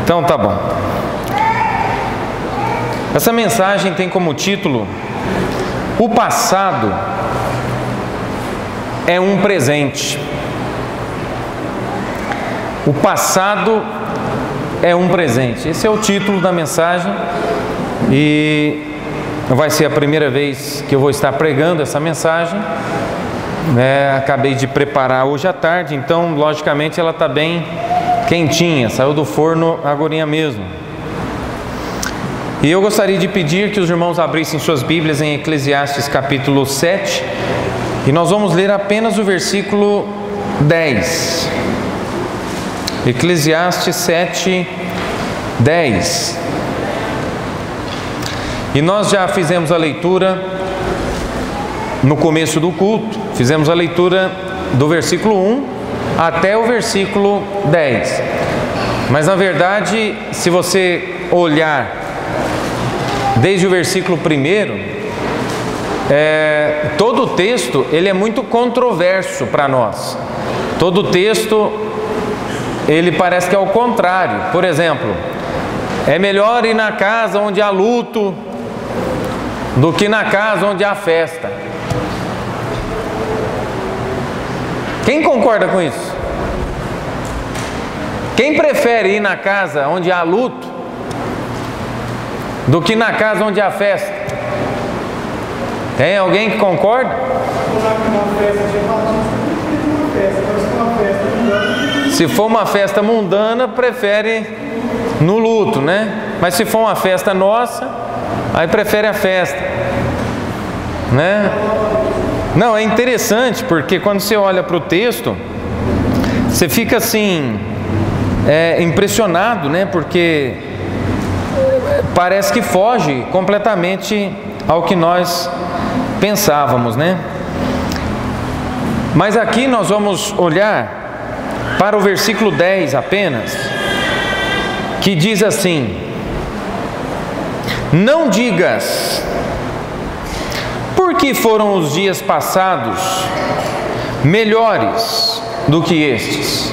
Então tá bom. Essa mensagem tem como título: O passado é um presente. O passado é um presente. Esse é o título da mensagem e vai ser a primeira vez que eu vou estar pregando essa mensagem. Acabei de preparar hoje à tarde, então logicamente ela está bem quentinha, saiu do forno agorinha mesmo. E eu gostaria de pedir que os irmãos abrissem suas Bíblias em Eclesiastes capítulo 7, e nós vamos ler apenas o versículo 10. Eclesiastes 7, 10. E nós já fizemos a leitura no começo do culto, fizemos a leitura do versículo 1 até o versículo 10. Mas na verdade, se você olhar desde o versículo 1, todo o texto ele é muito controverso para nós. Todo o texto ele parece que é o contrário. Por exemplo, é melhor ir na casa onde há luto do que na casa onde há festa. Quem concorda com isso? Quem prefere ir na casa onde há luto do que na casa onde há festa? Tem alguém que concorda? Se for uma festa mundana, prefere no luto, né? Mas se for uma festa nossa, aí prefere a festa, né? Não, é interessante porque quando você olha para o texto, você fica assim, impressionado, né? Porque parece que foge completamente ao que nós pensávamos, né? Mas aqui nós vamos olhar para o versículo 10 apenas, que diz assim: Não digas, por que foram os dias passados melhores do que estes?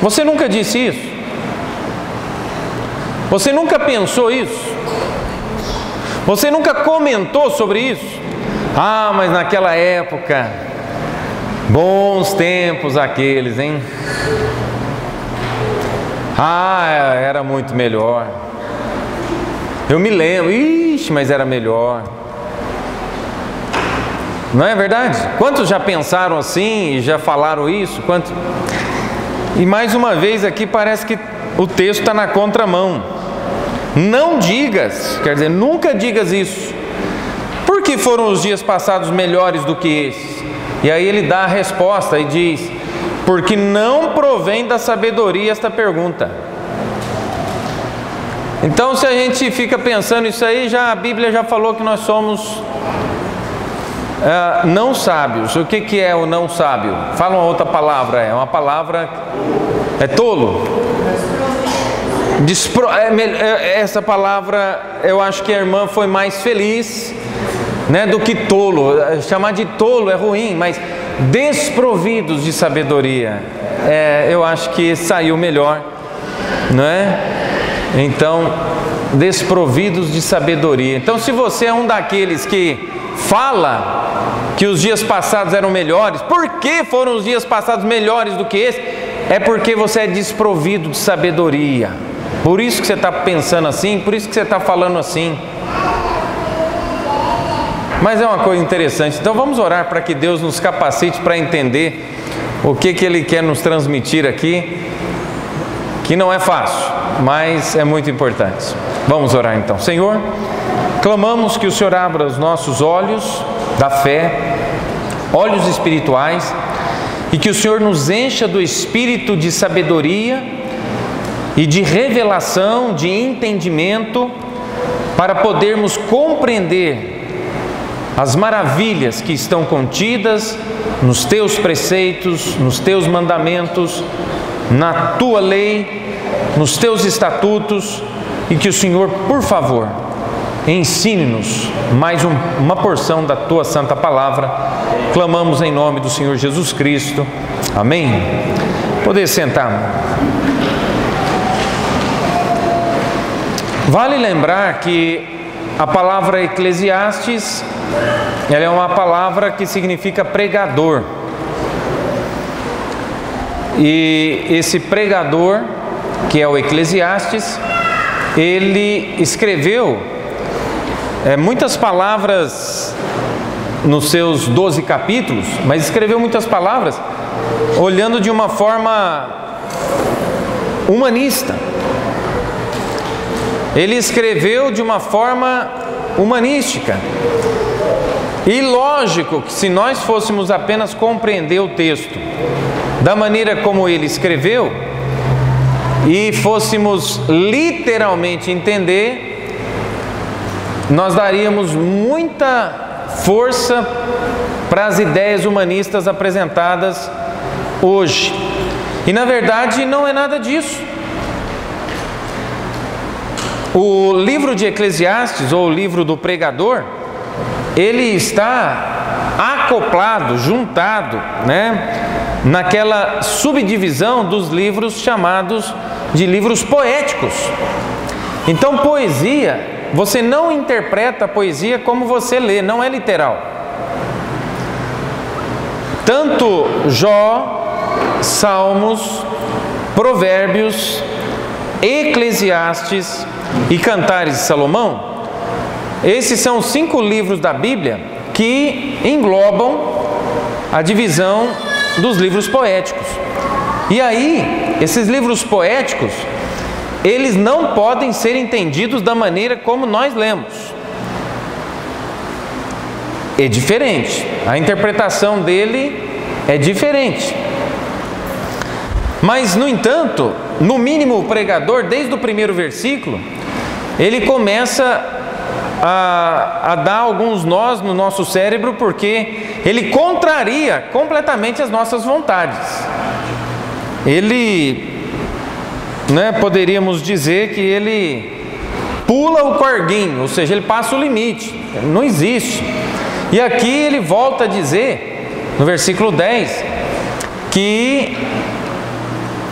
Você nunca disse isso? Você nunca pensou isso? Você nunca comentou sobre isso? Ah, mas naquela época, bons tempos aqueles, hein? Ah, era muito melhor. Eu me lembro, mas era melhor. Não é verdade? Quantos já pensaram assim e já falaram isso? Quantos? E mais uma vez aqui parece que o texto está na contramão. Não digas, quer dizer, nunca digas isso. Por que foram os dias passados melhores do que esses? E aí ele dá a resposta e diz: porque não provém da sabedoria esta pergunta. Então, se a gente fica pensando isso aí, a Bíblia já falou que nós somos não sábios. O que é o não sábio? Fala uma outra palavra, é uma palavra, tolo. Essa palavra, eu acho que a irmã foi mais feliz, né, do que tolo. Chamar de tolo é ruim, mas desprovidos de sabedoria, eu acho que saiu melhor, não é? Então, desprovidos de sabedoria. Então, se você é um daqueles que fala que os dias passados eram melhores, por que foram os dias passados melhores do que esse? É porque você é desprovido de sabedoria. Por isso que você está pensando assim, por isso que você está falando assim. Mas é uma coisa interessante. Então vamos orar para que Deus nos capacite para entender o que Ele quer nos transmitir aqui, que não é fácil, mas é muito importante. Vamos orar então. Senhor, clamamos que o Senhor abra os nossos olhos da fé, olhos espirituais, e que o Senhor nos encha do espírito de sabedoria e de revelação, de entendimento, para podermos compreender as maravilhas que estão contidas nos Teus preceitos, nos Teus mandamentos, na Tua lei, nos Teus estatutos, e que o Senhor, por favor, ensine-nos mais uma porção da Tua Santa Palavra. Clamamos em nome do Senhor Jesus Cristo. Amém. Poder sentar. Vale lembrar que a palavra Eclesiastes, ela é uma palavra que significa pregador. E esse pregador, que é o Eclesiastes, ele escreveu muitas palavras nos seus 12 capítulos, mas escreveu muitas palavras olhando de uma forma humanista. Ele escreveu de uma forma humanística. E lógico que se nós fôssemos apenas compreender o texto da maneira como ele escreveu e fôssemos literalmente entender, nós daríamos muita força para as ideias humanistas apresentadas hoje. E na verdade não é nada disso. O livro de Eclesiastes, ou o livro do pregador, ele está acoplado, juntado, naquela subdivisão dos livros chamados de livros poéticos. Então, poesia, você não interpreta a poesia como você lê, não é literal. Tanto Jó, Salmos, Provérbios, Eclesiastes e Cantares de Salomão, esses são 5 livros da Bíblia que englobam a divisão dos livros poéticos. E aí, esses livros poéticos, eles não podem ser entendidos da maneira como nós lemos. É diferente, a interpretação dele é diferente. Mas, no entanto, no mínimo o pregador, desde o primeiro versículo, ele começa a dar alguns nós no nosso cérebro, porque ele contraria completamente as nossas vontades. Ele, poderíamos dizer que ele pula o corguinho, ou seja, ele passa o limite, não existe. E aqui ele volta a dizer, no versículo 10, que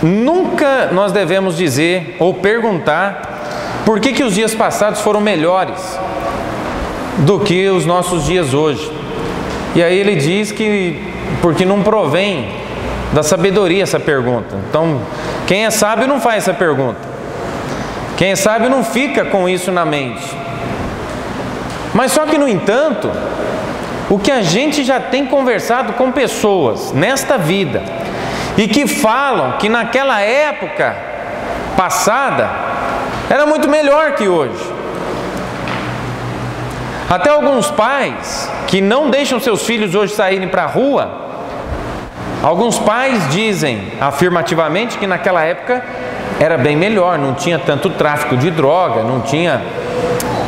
nunca nós devemos dizer ou perguntar por que os dias passados foram melhores do que os nossos dias hoje. E aí ele diz que porque não provém da sabedoria essa pergunta. Então, quem é sábio não faz essa pergunta. Quem é sábio não fica com isso na mente. Mas só que, no entanto, o que a gente já tem conversado com pessoas nesta vida e que falam que naquela época passada era muito melhor que hoje. Até alguns pais que não deixam seus filhos hoje saírem para a rua, alguns pais dizem afirmativamente que naquela época era bem melhor, não tinha tanto tráfico de droga, não tinha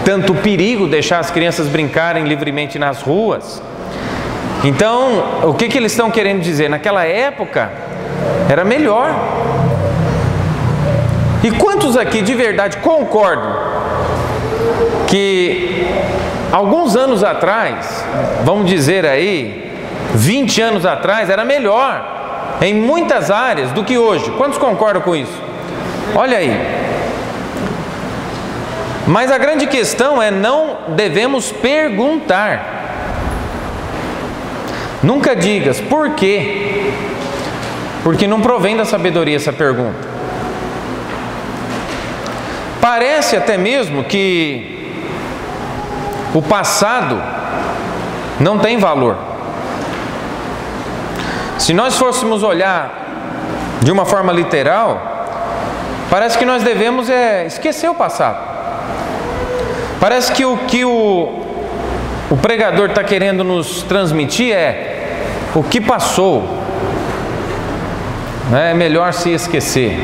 tanto perigo deixar as crianças brincarem livremente nas ruas. Então, o que eles estão querendo dizer? Naquela época era melhor. E quantos aqui de verdade concordam que alguns anos atrás, vamos dizer aí, 20 anos atrás, era melhor em muitas áreas do que hoje? Quantos concordam com isso? Olha aí. Mas a grande questão é, não devemos perguntar. Nunca digas por quê, porque não provém da sabedoria essa pergunta. Parece até mesmo que o passado não tem valor. Se nós fôssemos olhar de uma forma literal, parece que nós devemos esquecer o passado. Parece que o pregador está querendo nos transmitir o que passou. É melhor se esquecer.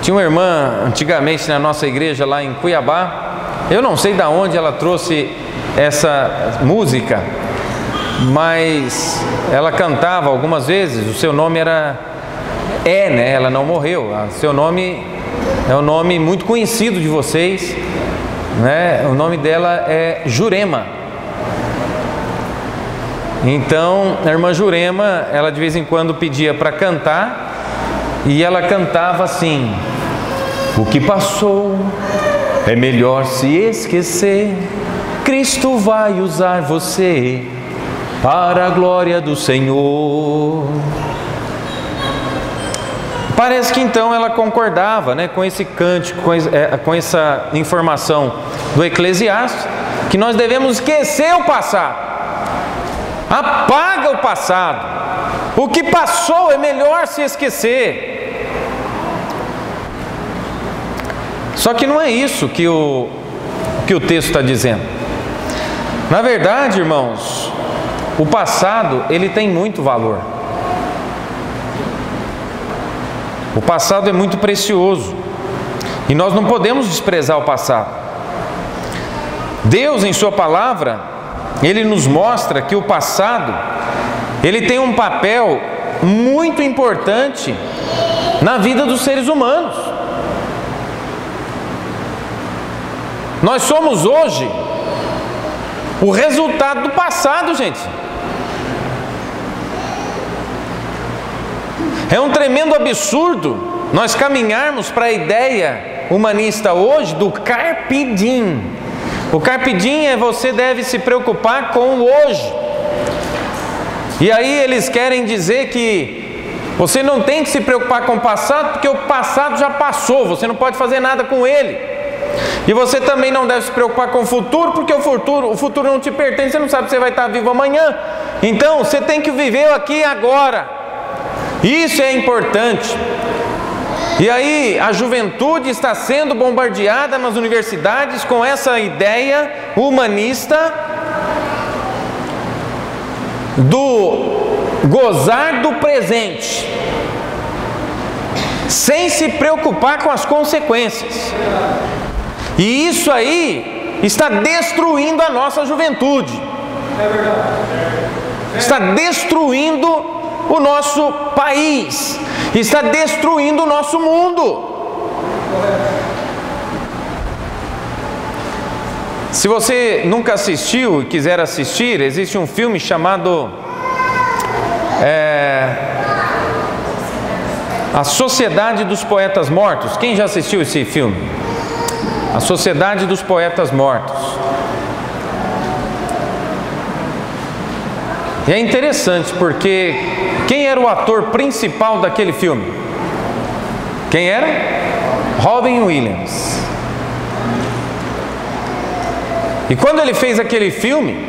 Tinha uma irmã antigamente na nossa igreja lá em Cuiabá. Eu não sei de onde ela trouxe essa música, mas ela cantava algumas vezes. O seu nome era ela não morreu. O seu nome é um nome muito conhecido de vocês, O nome dela é Jurema. Então, a irmã Jurema, ela de vez em quando pedia para cantar, e ela cantava assim: o que passou é melhor se esquecer, Cristo vai usar você para a glória do Senhor. Parece que então ela concordava, né, com esse cântico, com essa informação do Eclesiastes, que nós devemos esquecer o passado. Apaga o passado. O que passou é melhor se esquecer. Só que não é isso que o texto está dizendo. Na verdade, irmãos, o passado, ele tem muito valor. O passado é muito precioso. E nós não podemos desprezar o passado. Deus, em sua palavra, Ele nos mostra que o passado, ele tem um papel muito importante na vida dos seres humanos. Nós somos hoje o resultado do passado, gente. É um tremendo absurdo nós caminharmos para a ideia humanista hoje do carpe diem. O carpe diem é você deve se preocupar com o hoje. E aí eles querem dizer que você não tem que se preocupar com o passado, porque o passado já passou, você não pode fazer nada com ele. E você também não deve se preocupar com o futuro, porque o futuro não te pertence, você não sabe se você vai estar vivo amanhã. Então você tem que viver aqui e agora. Isso é importante. E aí a juventude está sendo bombardeada nas universidades com essa ideia humanista do gozar do presente, sem se preocupar com as consequências. E isso aí está destruindo a nossa juventude. Está destruindo o nosso país. Está destruindo o nosso mundo. Se você nunca assistiu e quiser assistir, existe um filme chamado A Sociedade dos Poetas Mortos. Quem já assistiu esse filme? A Sociedade dos Poetas Mortos. E é interessante porque quem era o ator principal daquele filme? Quem era? Robin Williams. E quando ele fez aquele filme,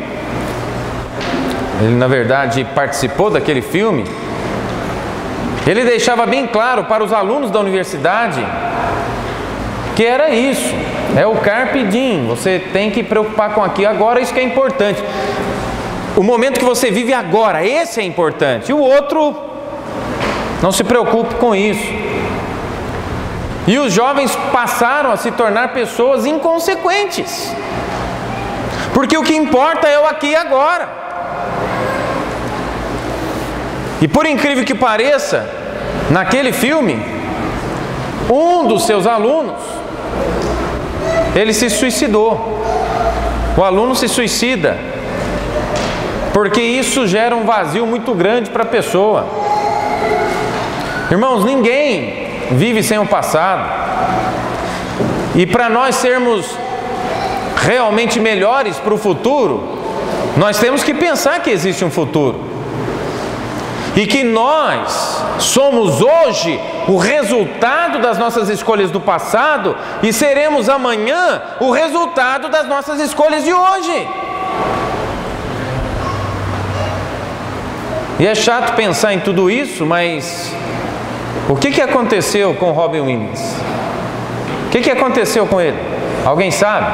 ele na verdade participou daquele filme, ele deixava bem claro para os alunos da universidade que era isso, é o carpe diem, você tem que preocupar com aqui agora, isso que é importante. O momento que você vive agora, esse é importante. E o outro, não se preocupe com isso. E os jovens passaram a se tornar pessoas inconsequentes. Porque o que importa é o aqui e agora. E por incrível que pareça, naquele filme, um dos seus alunos, ele se suicidou. O aluno se suicida. Porque isso gera um vazio muito grande para a pessoa. Irmãos, ninguém vive sem o passado. E para nós sermos realmente melhores para o futuro, nós temos que pensar que existe um futuro. E que nós somos hoje o resultado das nossas escolhas do passado e seremos amanhã o resultado das nossas escolhas de hoje. E é chato pensar em tudo isso, mas o que aconteceu com Robin Williams? O que aconteceu com ele? Alguém sabe?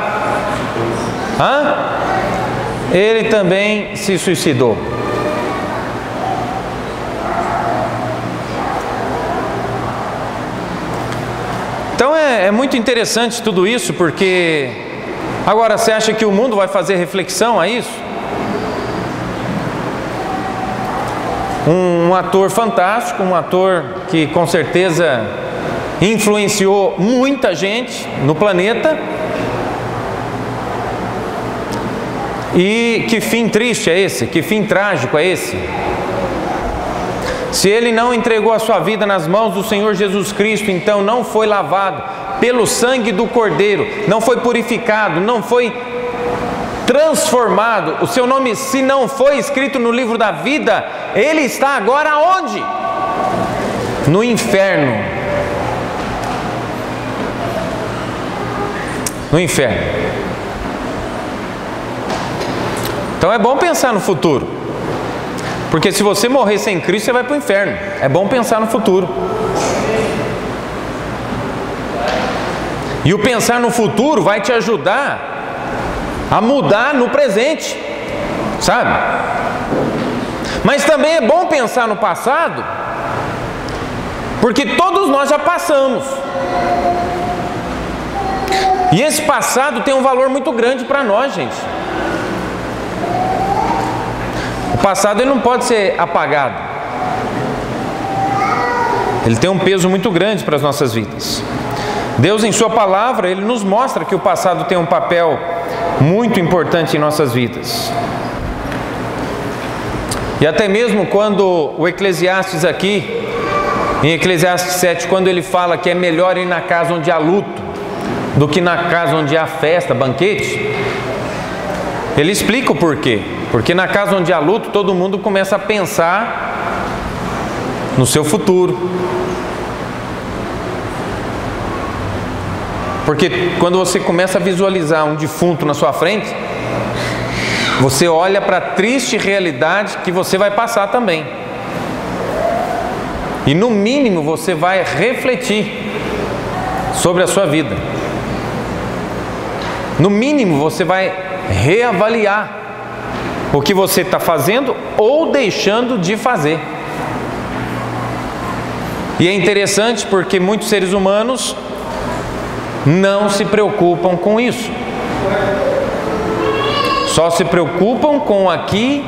Ele também se suicidou. Então é muito interessante tudo isso, porque agora você acha que o mundo vai fazer reflexão a isso? Um ator fantástico, um ator que com certeza influenciou muita gente no planeta. E que fim triste é esse? Que fim trágico é esse? Se ele não entregou a sua vida nas mãos do Senhor Jesus Cristo, então não foi lavado pelo sangue do Cordeiro, não foi purificado, não foi transformado, o seu nome, se não foi escrito no livro da vida, ele está agora onde? No inferno. No inferno. Então é bom pensar no futuro, porque se você morrer sem Cristo, você vai para o inferno. É bom pensar no futuro. E o pensar no futuro vai te ajudar a mudar no presente, sabe? Mas também é bom pensar no passado, porque todos nós já passamos. E esse passado tem um valor muito grande para nós, gente. O passado ele não pode ser apagado. Ele tem um peso muito grande para as nossas vidas. Deus, em sua palavra, ele nos mostra que o passado tem um papel muito importante em nossas vidas. E até mesmo quando o Eclesiastes aqui, em Eclesiastes 7, quando ele fala que é melhor ir na casa onde há luto do que na casa onde há festa, banquete, ele explica o porquê. Porque na casa onde há luto, todo mundo começa a pensar no seu futuro. Porque quando você começa a visualizar um defunto na sua frente, você olha para a triste realidade que você vai passar também. E no mínimo você vai refletir sobre a sua vida. No mínimo você vai reavaliar o que você está fazendo ou deixando de fazer. E é interessante porque muitos seres humanos não se preocupam com isso. Só se preocupam com aqui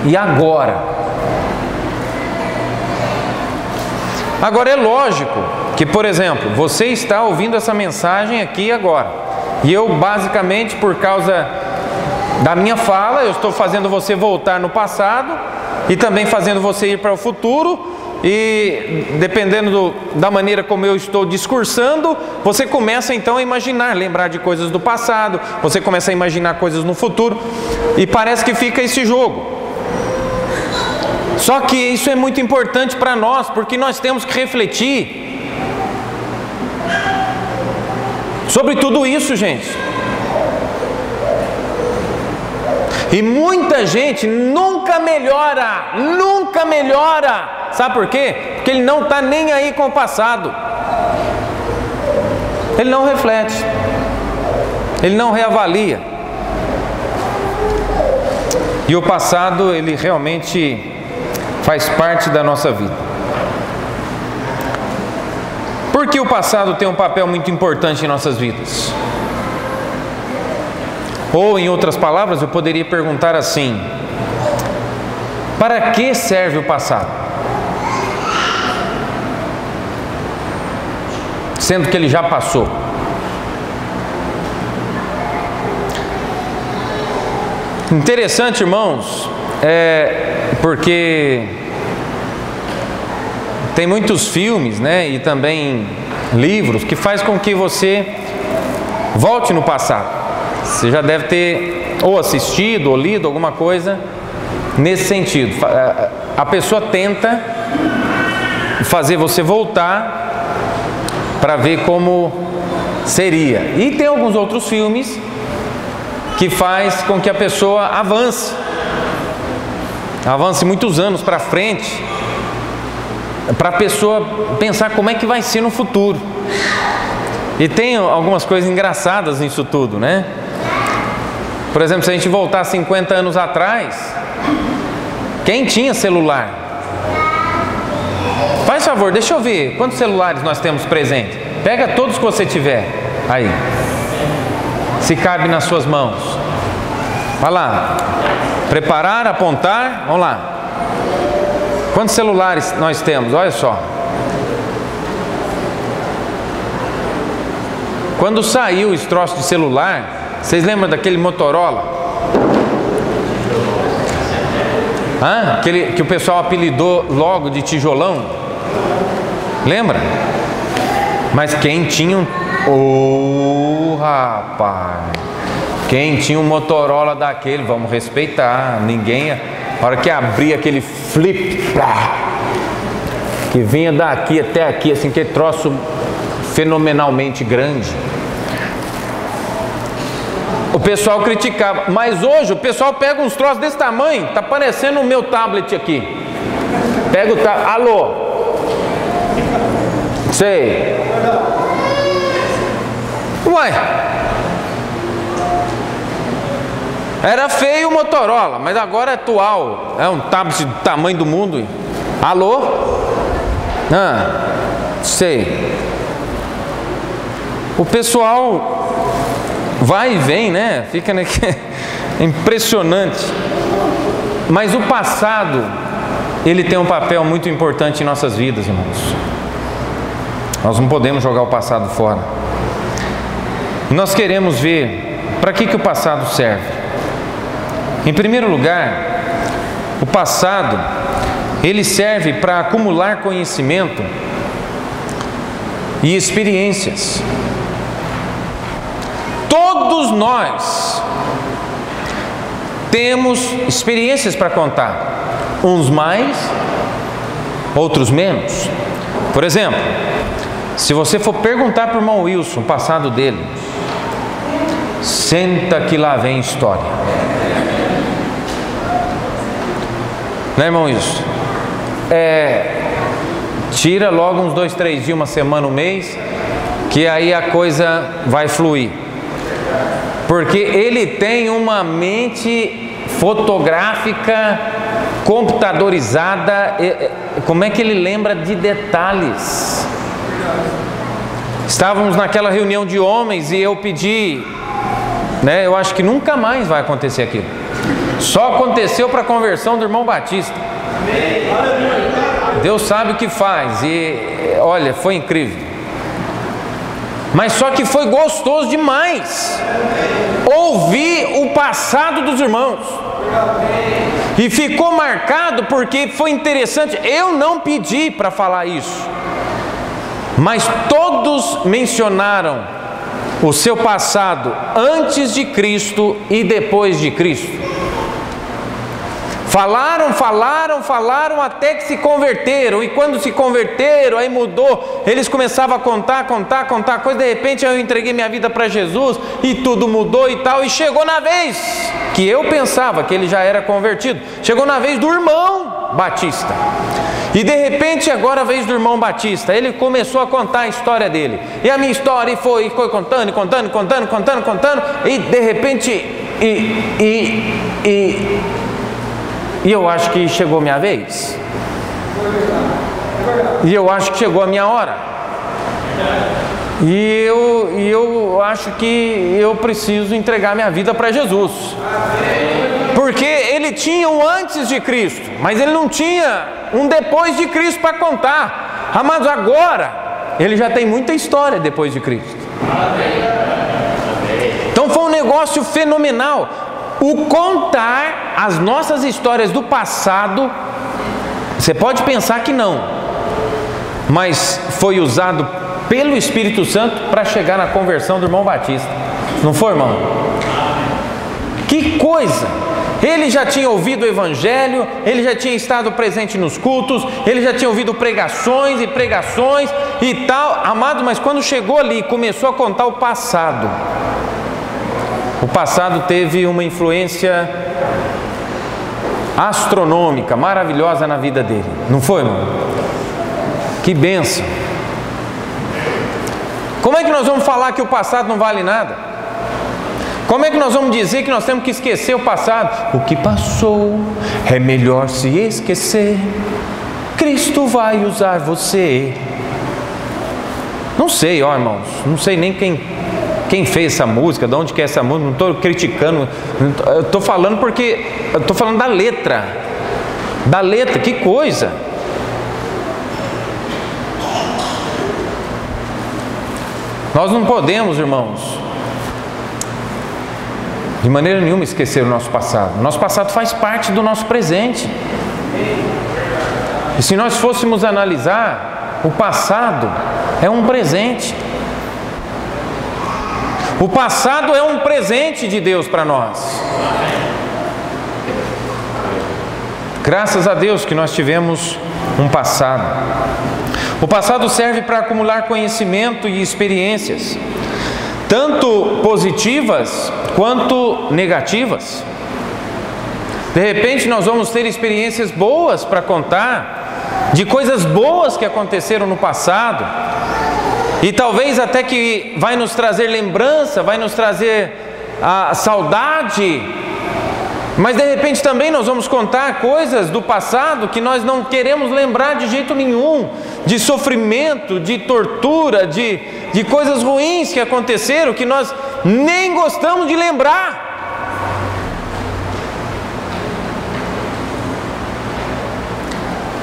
e agora. Agora é lógico que, por exemplo, você está ouvindo essa mensagem aqui e agora. E eu basicamente, por causa da minha fala, eu estou fazendo você voltar no passado e também fazendo você ir para o futuro. E dependendo da maneira como eu estou discursando, você começa então a imaginar, lembrar de coisas do passado, você começa a imaginar coisas no futuro, e parece que fica esse jogo. Só que isso é muito importante para nós, porque nós temos que refletir sobre tudo isso, gente. E muita gente nunca melhora, nunca melhora. Sabe por quê? Porque ele não está nem aí com o passado. Ele não reflete. Ele não reavalia. E o passado, ele realmente faz parte da nossa vida. Por que o passado tem um papel muito importante em nossas vidas? Ou, em outras palavras, eu poderia perguntar assim: para que serve o passado? Sendo que ele já passou. Interessante, irmãos, porque tem muitos filmes, né, e também livros que faz com que você volte no passado. Você já deve ter ou assistido ou lido alguma coisa nesse sentido. A pessoa tenta fazer você voltar para ver como seria. E tem alguns outros filmes que faz com que a pessoa avance muitos anos para frente, para a pessoa pensar como é que vai ser no futuro. E tem algumas coisas engraçadas nisso tudo, né? Por exemplo, se a gente voltar 50 anos atrás, quem tinha celular? Faz favor, deixa eu ver quantos celulares nós temos presente. Pega todos que você tiver aí, se cabe nas suas mãos. Vai lá, preparar, apontar, vamos lá. Quantos celulares nós temos? Olha só. Quando saiu esse troço de celular, vocês lembram daquele Motorola? Aquele que o pessoal apelidou logo de tijolão. Lembra? Mas quem tinha rapaz, quem tinha um Motorola daquele, vamos respeitar. Ninguém, a hora que abria aquele flip, que vinha daqui até aqui, assim, que troço fenomenalmente grande, o pessoal criticava. Mas hoje o pessoal pega uns troços desse tamanho, tá parecendo o meu tablet aqui. Pega o tablet, alô, sei, uai, era feio o Motorola, mas agora é atual, é um tablet do tamanho do mundo. Alô, sei. O pessoal vai e vem, né? Fica impressionante. Mas o passado, ele tem um papel muito importante em nossas vidas, irmãos. Nós não podemos jogar o passado fora. Nós queremos ver para que o passado serve. Em primeiro lugar, o passado, ele serve para acumular conhecimento e experiências. Todos nós temos experiências para contar, uns mais, outros menos. Por exemplo, se você for perguntar para o irmão Wilson o passado dele, senta que lá vem história. Né, irmão Wilson? Tira logo uns 2, 3 dias, uma semana, um mês, que aí a coisa vai fluir. Porque ele tem uma mente fotográfica, computadorizada. Como é que ele lembra de detalhes? Estávamos naquela reunião de homens e eu pedi, né? Eu acho que nunca mais vai acontecer aquilo. Só aconteceu para a conversão do irmão Batista. Deus sabe o que faz. E olha, foi incrível. Mas só que foi gostoso demais ouvir o passado dos irmãos. E ficou marcado porque foi interessante. Eu não pedi para falar isso, mas todos mencionaram o seu passado antes de Cristo e depois de Cristo. Falaram até que se converteram. E quando se converteram, aí mudou. Eles começavam a contar coisa. De repente eu entreguei minha vida para Jesus e tudo mudou e tal. E chegou na vez que eu pensava que ele já era convertido. Chegou na vez do irmão Batista. E de repente agora a vez do irmão Batista. Ele começou a contar a história dele. E a minha história foi contando. E de repente E eu acho que chegou a minha vez. E eu acho que chegou a minha hora. E eu acho que eu preciso entregar minha vida para Jesus. Porque ele tinha um antes de Cristo, mas ele não tinha um depois de Cristo para contar. Amados, agora ele já tem muita história depois de Cristo. Então foi um negócio fenomenal. O contar as nossas histórias do passado, você pode pensar que não, mas foi usado pelo Espírito Santo para chegar na conversão do irmão Batista. Não foi, irmão? Que coisa! Ele já tinha ouvido o Evangelho, ele já tinha estado presente nos cultos, ele já tinha ouvido pregações e tal, amado, mas quando chegou ali, começou a contar o passado. O passado teve uma influência astronômica, maravilhosa na vida dele. Não foi, irmão? Que bênção! Como é que nós vamos falar que o passado não vale nada? Como é que nós vamos dizer que nós temos que esquecer o passado? O que passou é melhor se esquecer. Cristo vai usar você. Não sei, ó, irmãos, não sei nem quem fez essa música, de onde que é essa música, não estou criticando, eu estou falando porque, eu estou falando da letra, que coisa. Nós não podemos, irmãos, De maneira nenhuma esquecer o nosso passado. O nosso passado faz parte do nosso presente. E se nós fôssemos analisar, o passado é um presente. O passado é um presente de Deus para nós. Graças a Deus que nós tivemos um passado. O passado serve para acumular conhecimento e experiências, tanto positivas quanto negativas. De repente nós vamos ter experiências boas para contar, de coisas boas que aconteceram no passado, e talvez até que vai nos trazer lembrança, vai nos trazer a saudade, mas de repente também nós vamos contar coisas do passado que nós não queremos lembrar de jeito nenhum, de sofrimento, de tortura, de coisas ruins que aconteceram, que nós nem gostamos de lembrar.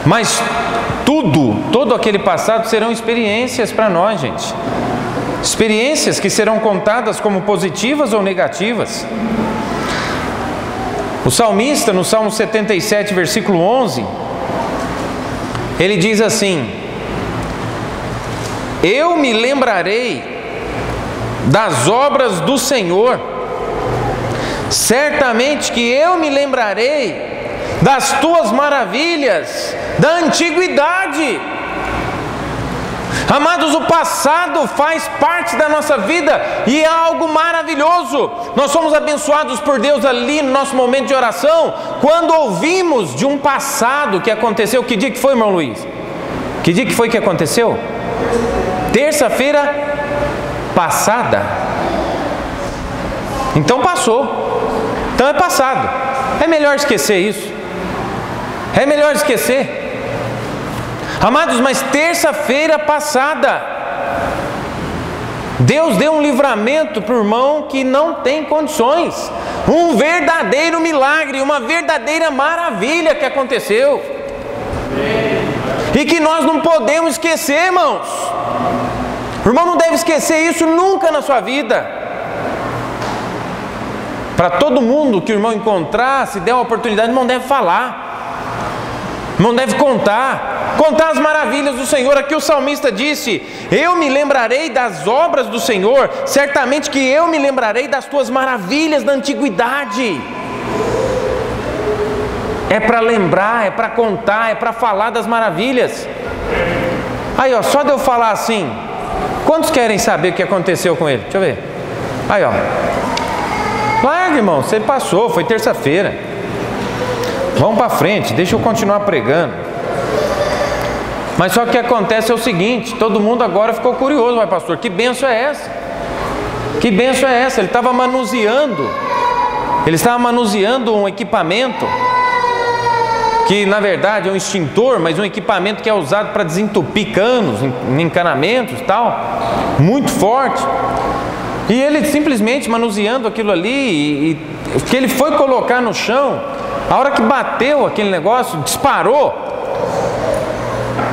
Mas todo aquele passado serão experiências para nós, gente. Experiências que serão contadas como positivas ou negativas. O salmista, no Salmo 77, versículo 11, ele diz assim: eu me lembrarei das obras do Senhor, certamente que eu me lembrarei das tuas maravilhas da antiguidade. Amados, o passado faz parte da nossa vida e é algo maravilhoso. Nós somos abençoados por Deus ali no nosso momento de oração, quando ouvimos de um passado que aconteceu. Que dia que foi, irmão Luiz? Que dia que foi que aconteceu? Terça-feira passada. Então passou. Então é passado. É melhor esquecer isso. É melhor esquecer. Amados, mas terça-feira passada, Deus deu um livramento para o irmão que não tem condições. Um verdadeiro milagre, uma verdadeira maravilha que aconteceu. E que nós não podemos esquecer, irmãos. O irmão não deve esquecer isso nunca na sua vida. Para todo mundo que o irmão encontrar, se der uma oportunidade, o irmão deve falar. O irmão deve contar as maravilhas do Senhor. Aqui o salmista disse: eu me lembrarei das obras do Senhor, certamente que eu me lembrarei das tuas maravilhas da antiguidade. É para lembrar, é para contar, é para falar das maravilhas. Aí ó, só de eu falar assim, quantos querem saber o que aconteceu com ele? Deixa eu ver. Aí ó, larga, irmão, você passou, foi terça-feira. Vamos para frente, deixa eu continuar pregando. Mas só que acontece é o seguinte: todo mundo agora ficou curioso. Mas pastor, que bênção é essa? Que bênção é essa? Ele estava manuseando um equipamento que na verdade é um extintor, mas um equipamento que é usado para desentupir canos, encanamentos e tal, muito forte. E ele simplesmente manuseando aquilo ali, e que ele foi colocar no chão, a hora que bateu aquele negócio, disparou,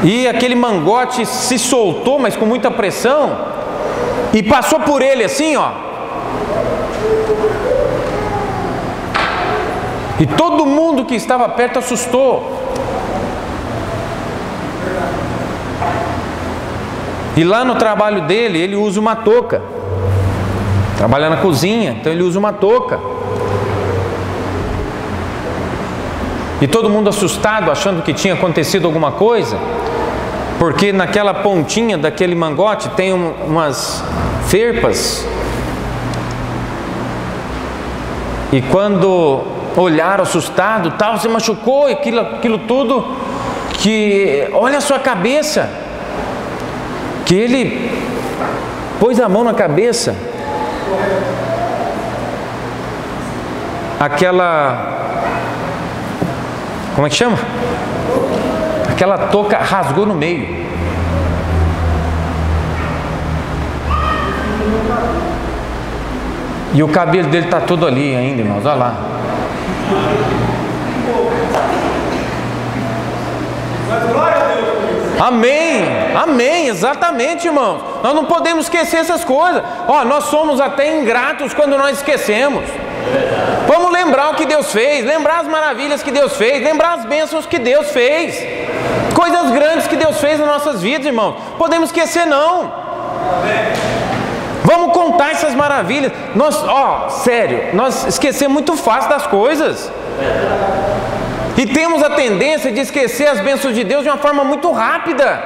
e aquele mangote se soltou, mas com muita pressão, e passou por ele assim, ó. E todo mundo que estava perto assustou. E lá no trabalho dele, ele usa uma touca. Trabalha na cozinha, então ele usa uma touca. E todo mundo assustado, achando que tinha acontecido alguma coisa, porque naquela pontinha daquele mangote tem umas ferpas. E quando olharam assustado, tal, se machucou, e aquilo tudo, que olha a sua cabeça, que ele pôs a mão na cabeça, como é que chama? Aquela touca rasgou no meio. E o cabelo dele está todo ali ainda, irmãos, olha lá. Amém, amém, exatamente, irmãos. Nós não podemos esquecer essas coisas. Nós somos até ingratos quando nós esquecemos. Vamos lembrar o que Deus fez, lembrar as maravilhas que Deus fez, lembrar as bênçãos que Deus fez, coisas grandes que Deus fez nas nossas vidas, irmãos. Podemos esquecer não. Vamos contar essas maravilhas. Sério, nós esquecemos muito fácil das coisas. E temos a tendência de esquecer as bênçãos de Deus de uma forma muito rápida.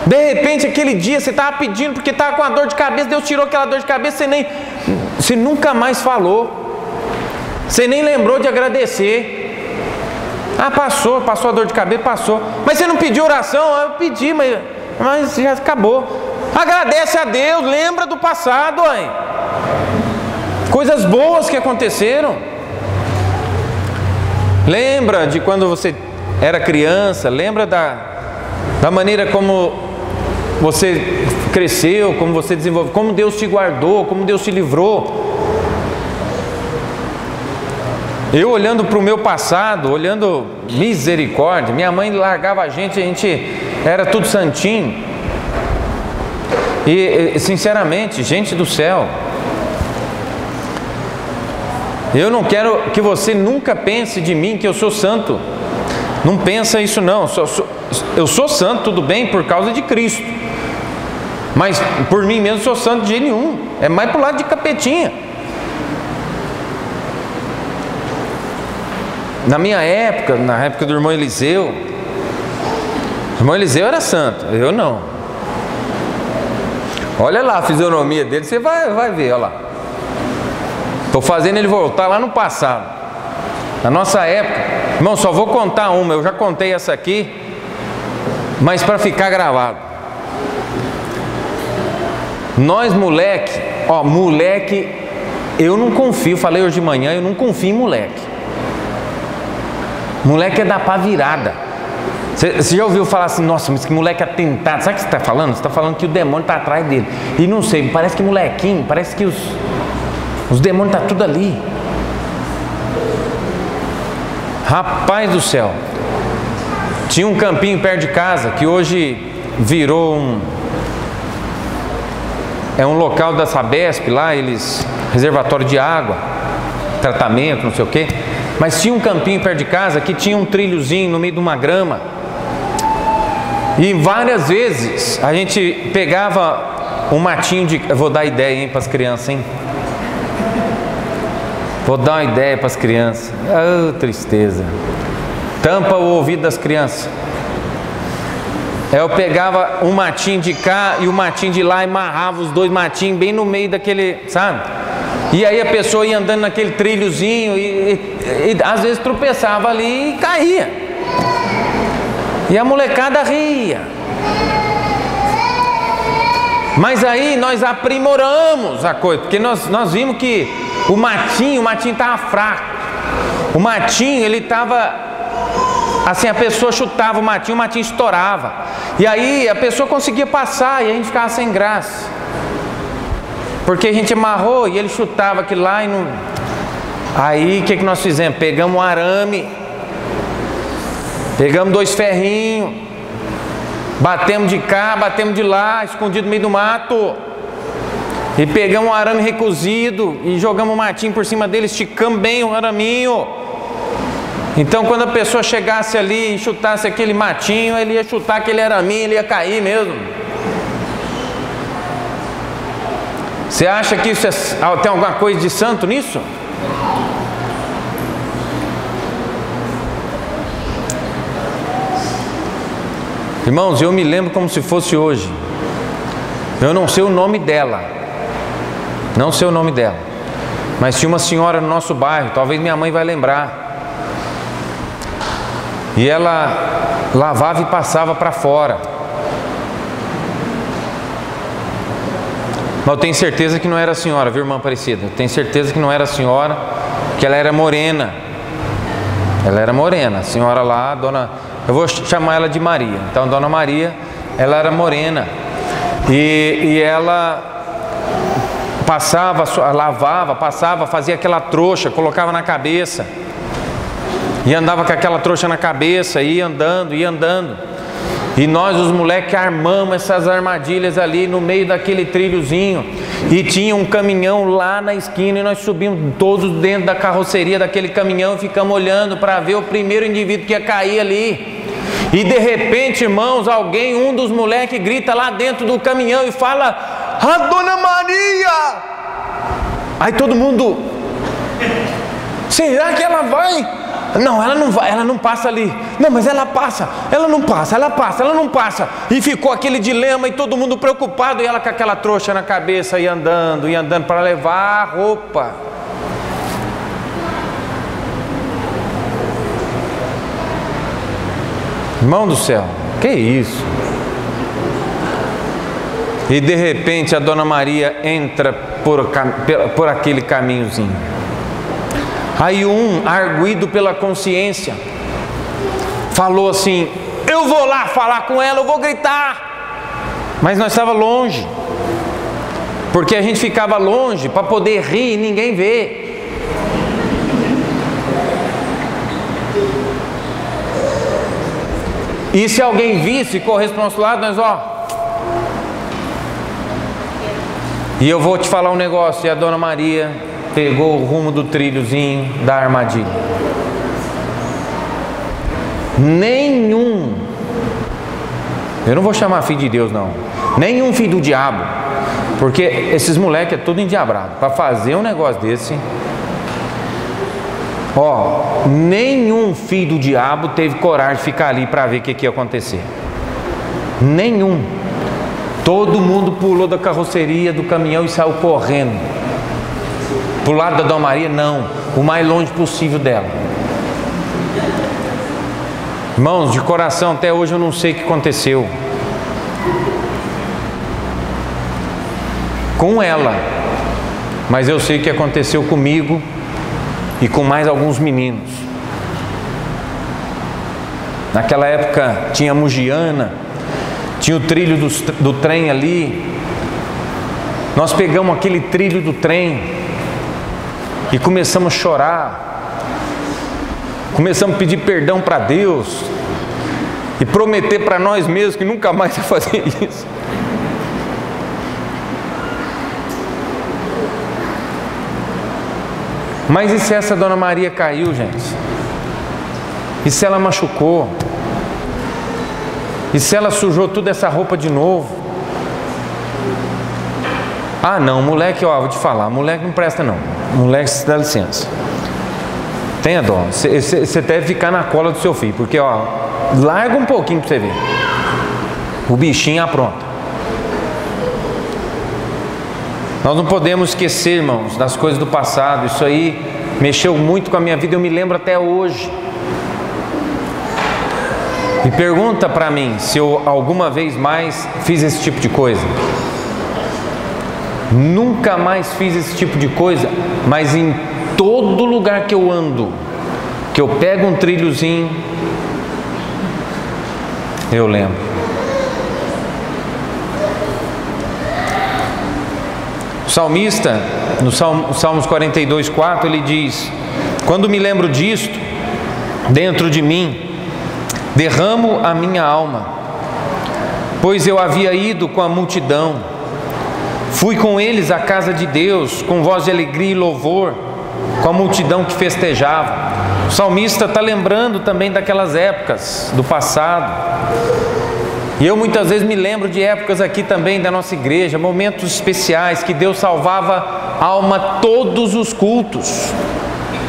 De repente, aquele dia você estava pedindo porque estava com a dor de cabeça, Deus tirou aquela dor de cabeça, você nunca mais falou, você nem lembrou de agradecer. Passou a dor de cabeça, passou. Mas você não pediu oração? Eu pedi, mas já acabou. Agradece a Deus, lembra do passado, coisas boas que aconteceram. Lembra de quando você era criança, lembra da maneira como você cresceu, como você desenvolveu, como Deus te guardou, como Deus te livrou. Eu olhando para o meu passado, olhando misericórdia, minha mãe largava a gente era tudo santinho. E sinceramente, gente do céu, eu não quero que você nunca pense de mim que eu sou santo. Não pensa isso não. Eu sou santo, tudo bem, por causa de Cristo. Mas por mim mesmo sou santo de jeito nenhum. É mais pro lado de capetinha. Na minha época, na época do irmão Eliseu, o irmão Eliseu era santo, eu não. Olha lá a fisionomia dele, você vai ver, olha lá. Estou fazendo ele voltar lá no passado. Na nossa época, irmão, só vou contar uma, eu já contei essa aqui, mas para ficar gravado. Nós moleque, eu não confio, falei hoje de manhã, eu não confio em moleque. Moleque é dar pá virada. Você já ouviu falar assim, nossa, mas que moleque atentado, sabe o que você está falando? Você está falando que o demônio está atrás dele. E não sei, parece que molequinho, parece que os demônios estão tudo ali. Rapaz do céu, tinha um campinho perto de casa que hoje virou um local da Sabesp lá, reservatório de água, tratamento, não sei o que. Mas tinha um campinho perto de casa que tinha um trilhozinho no meio de uma grama. E várias vezes a gente pegava um matinho de... Eu vou dar ideia, para as crianças, hein? Vou dar uma ideia para as crianças. Tristeza. Tampa o ouvido das crianças. Eu pegava um matinho de cá e o matinho de lá e amarrava os dois matinhos bem no meio daquele, sabe? E aí a pessoa ia andando naquele trilhozinho e às vezes tropeçava ali e caía. E a molecada ria. Mas aí nós aprimoramos a coisa, porque nós vimos que o matinho estava fraco. O matinho, ele estava assim, a pessoa chutava o matinho estourava. E aí a pessoa conseguia passar e a gente ficava sem graça. Porque a gente amarrou e ele chutava aquilo lá e não... Aí o que nós fizemos? Pegamos um arame, pegamos 2 ferrinhos, batemos de cá, batemos de lá, escondido no meio do mato. E pegamos um arame recozido e jogamos um matinho por cima dele, esticamos bem o araminho. Então quando a pessoa chegasse ali e chutasse aquele matinho, ele ia chutar aquele araminho, ele ia cair mesmo. Você acha que isso tem alguma coisa de santo nisso? Irmãos, eu me lembro como se fosse hoje. Eu não sei o nome dela. Não sei o nome dela. Mas tinha uma senhora no nosso bairro, talvez minha mãe vai lembrar. E ela lavava e passava para fora. Mas eu tenho certeza que não era a senhora, viu, irmã Aparecida? Eu tenho certeza que não era a senhora, porque ela era morena. Ela era morena. A senhora lá, dona... Eu vou chamar ela de Maria. Então, dona Maria, ela era morena. E ela passava, lavava, passava, fazia aquela trouxa, colocava na cabeça. E andava com aquela trouxa na cabeça, ia andando, ia andando. E nós, os moleques, armamos essas armadilhas ali no meio daquele trilhozinho. E tinha um caminhão lá na esquina e nós subimos todos dentro da carroceria daquele caminhão e ficamos olhando para ver o primeiro indivíduo que ia cair ali. E de repente, irmãos, um dos moleques grita lá dentro do caminhão e fala: a Dona Maria! Aí todo mundo: será que ela vai? Não, ela não vai, ela não passa ali. Não, mas ela passa, ela não passa, ela passa, ela não passa. E ficou aquele dilema e todo mundo preocupado. E ela com aquela trouxa na cabeça e andando para levar a roupa. Irmão do céu, que isso? E de repente a Dona Maria entra por aquele caminhozinho. Aí arguido pela consciência, falou assim: eu vou lá falar com ela, eu vou gritar. Mas nós estávamos longe, porque a gente ficava longe para poder rir e ninguém vê. E se alguém visse, corresse para o nosso lado, nós E eu vou te falar um negócio. E a Dona Maria pegou o rumo do trilhozinho da armadilha. Eu não vou chamar filho de Deus, não. Nenhum filho do diabo. Porque esses moleques é tudo endiabrado. Para fazer um negócio desse. Nenhum filho do diabo teve coragem de ficar ali para ver o que ia acontecer. Nenhum. Todo mundo pulou da carroceria do caminhão e saiu correndo. Para o lado da Dona Maria, não. O mais longe possível dela. Irmãos, de coração, até hoje eu não sei o que aconteceu com ela. Mas eu sei o que aconteceu comigo e com mais alguns meninos. Naquela época tinha Mugiana, tinha o trilho do trem ali. Nós pegamos aquele trilho do trem e começamos a chorar, começamos a pedir perdão para Deus e prometer para nós mesmos que nunca mais ia fazer isso. Mas e se essa Dona Maria caiu, gente? E se ela machucou? E se ela sujou toda essa roupa de novo? Ah não, moleque, vou te falar, moleque não presta não. Moleque, você dá licença. Tenha dó. Você deve ficar na cola do seu filho, porque larga um pouquinho para você ver. O bichinho apronta. Nós não podemos esquecer, irmãos, das coisas do passado. Isso aí mexeu muito com a minha vida, eu me lembro até hoje. E pergunta para mim se eu alguma vez mais fiz esse tipo de coisa. Nunca mais fiz esse tipo de coisa, mas em todo lugar que eu ando, que eu pego um trilhozinho, eu lembro. O salmista, no Salmos 42:4, ele diz: quando me lembro disto, dentro de mim, derramo a minha alma, pois eu havia ido com a multidão, fui com eles à casa de Deus, com voz de alegria e louvor, com a multidão que festejava. O salmista está lembrando também daquelas épocas do passado. E eu muitas vezes me lembro de épocas aqui também da nossa igreja, momentos especiais que Deus salvava a alma todos os cultos.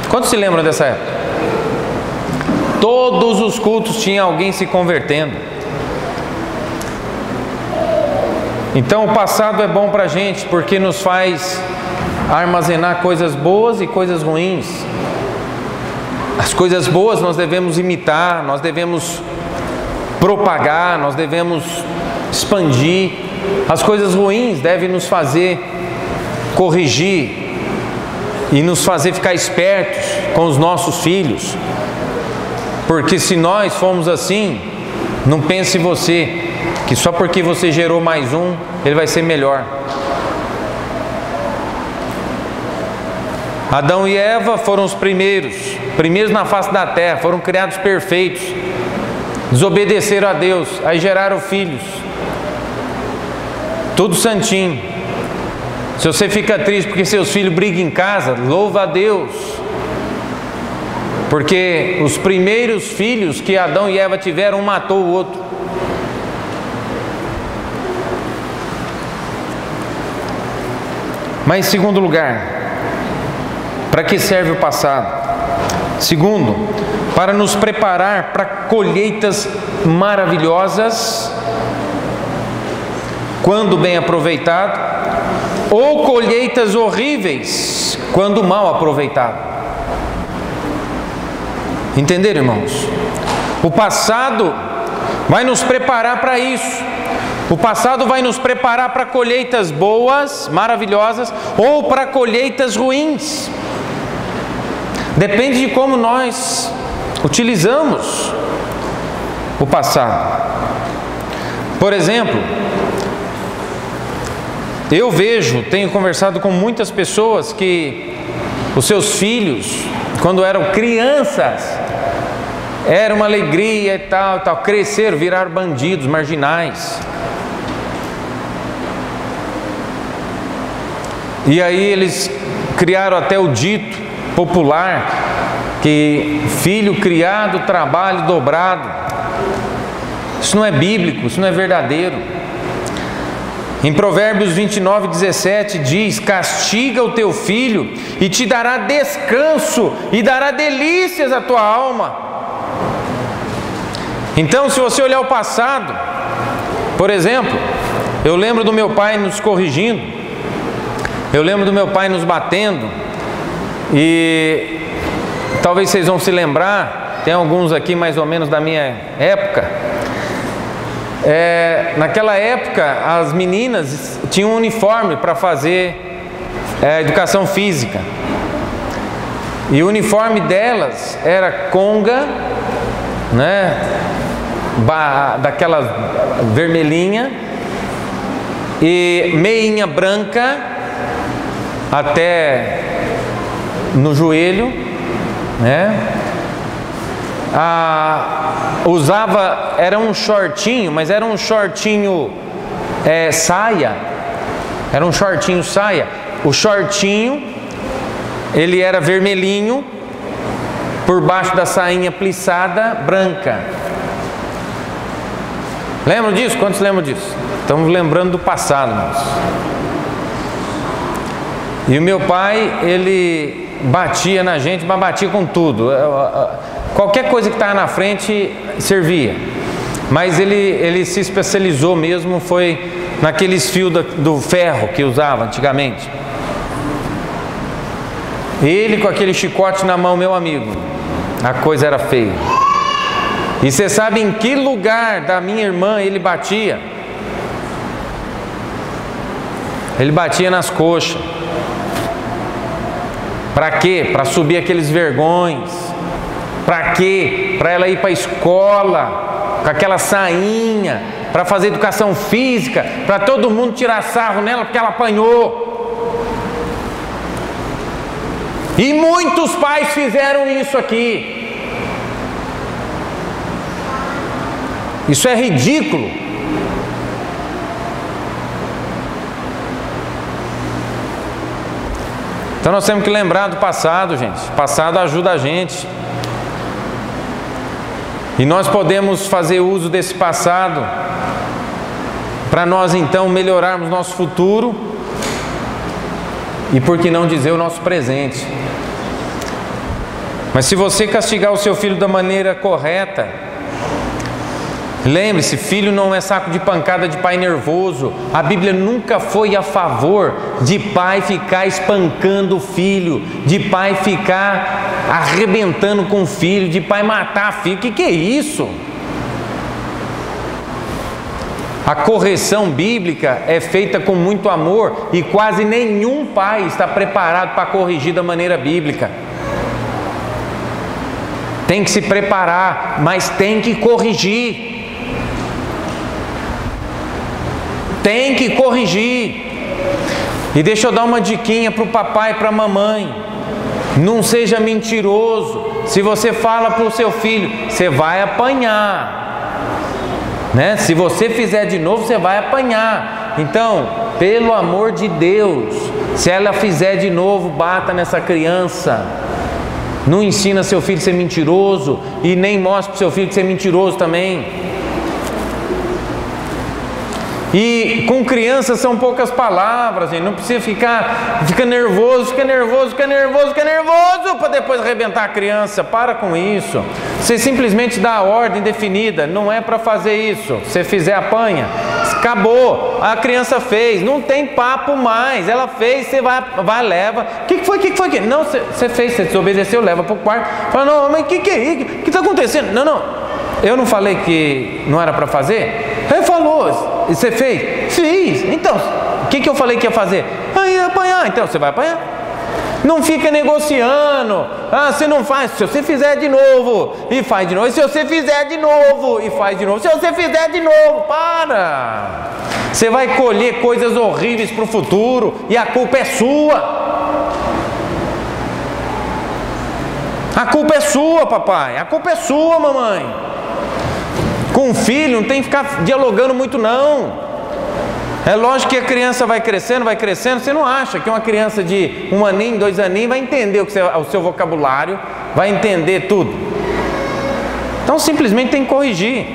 Quantos se lembram dessa época? Todos os cultos tinha alguém se convertendo. Então o passado é bom para a gente, porque nos faz armazenar coisas boas e coisas ruins. As coisas boas nós devemos imitar, nós devemos propagar, nós devemos expandir. As coisas ruins devem nos fazer corrigir e nos fazer ficar espertos com os nossos filhos. Porque se nós formos assim, não pense você que só porque você gerou mais um, ele vai ser melhor. Adão e Eva foram os primeiros na face da terra, foram criados perfeitos. desobedeceram a Deus, aí geraram filhos, tudo santinho. Se você fica triste porque seus filhos brigam em casa, louva a Deus, porque os primeiros filhos que Adão e Eva tiveram, um matou o outro. Mas em segundo lugar, para que serve o passado? Segundo, para nos preparar para colheitas maravilhosas, quando bem aproveitado, ou colheitas horríveis, quando mal aproveitado. Entenderam, irmãos? O passado vai nos preparar para isso. O passado vai nos preparar para colheitas boas, maravilhosas, ou para colheitas ruins. Depende de como nós utilizamos o passado. Por exemplo, eu tenho conversado com muitas pessoas que os seus filhos, quando eram crianças, era uma alegria e tal, cresceram, viraram bandidos, marginais. E aí eles criaram até o dito popular que filho criado, trabalho dobrado. Isso não é bíblico, isso não é verdadeiro. Em Provérbios 29:17 diz: castiga o teu filho e te dará descanso e dará delícias à tua alma. Então, se você olhar o passado, por exemplo, eu lembro do meu pai nos corrigindo, eu lembro do meu pai nos batendo, e talvez vocês vão se lembrar, tem alguns aqui mais ou menos da minha época. Naquela época as meninas tinham um uniforme para fazer educação física, e o uniforme delas era conga, né, daquela vermelhinha, e meinha branca até no joelho, né? Era um shortinho, mas era um shortinho saia. Era um shortinho saia. O shortinho, ele era vermelhinho, por baixo da sainha plissada branca. Lembram disso? Quantos lembram disso? Estamos lembrando do passado, irmãos. E o meu pai, ele batia na gente, mas batia com tudo. Qualquer coisa que estava na frente servia. Mas ele se especializou mesmo, foi naqueles fios do ferro que usava antigamente. Ele com aquele chicote na mão, meu amigo, a coisa era feia. E você sabe em que lugar da minha irmã ele batia? Ele batia nas coxas. Para quê? Para subir aqueles vergões. Para quê? Para ela ir para a escola com aquela sainha, para fazer educação física, para todo mundo tirar sarro nela porque ela apanhou. E muitos pais fizeram isso aqui. Isso é ridículo. Então nós temos que lembrar do passado, gente. O passado ajuda a gente. E nós podemos fazer uso desse passado para nós então melhorarmos nosso futuro e, por que não dizer, o nosso presente. Mas se você castigar o seu filho da maneira correta, lembre-se, filho não é saco de pancada de pai nervoso. A Bíblia nunca foi a favor de pai ficar espancando o filho, de pai ficar arrebentando com o filho, de pai matar filho. Que é isso? A correção bíblica é feita com muito amor e quase nenhum pai está preparado para corrigir da maneira bíblica. Tem que se preparar, mas tem que corrigir. Tem que corrigir. E deixa eu dar uma diquinha para o papai e para a mamãe: não seja mentiroso. Se você fala para o seu filho, você vai apanhar. né? Se você fizer de novo, você vai apanhar. Então, pelo amor de Deus, se ela fizer de novo, bata nessa criança. Não ensina seu filho a ser mentiroso e nem mostre para seu filho que você é mentiroso também. E com crianças são poucas palavras, gente. Não precisa ficar nervoso para depois arrebentar a criança. Para com isso. Você simplesmente dá a ordem definida. Não é para fazer isso. Se fizer, apanha. Acabou. A criança fez. Não tem papo mais. Ela fez, você vai leva. O que foi? Não, você fez, você desobedeceu, leva para o quarto. Fala, não, mas o que é isso? O que está acontecendo? Não. Eu não falei que não era para fazer? Ele falou. E você fez? Fiz. Então, o que eu falei que ia fazer? Ia apanhar. Então, você vai apanhar. Não fica negociando. Você não faz. Se você fizer de novo, e faz de novo. E se você fizer de novo, e faz de novo. Se você fizer de novo, para. Você vai colher coisas horríveis para o futuro. E a culpa é sua. A culpa é sua, papai. A culpa é sua, mamãe. Com o filho, não tem que ficar dialogando muito, não. É lógico que a criança vai crescendo. Você não acha que uma criança de 1 aninho, 2 aninhos vai entender o seu vocabulário, vai entender tudo. Então, simplesmente tem que corrigir.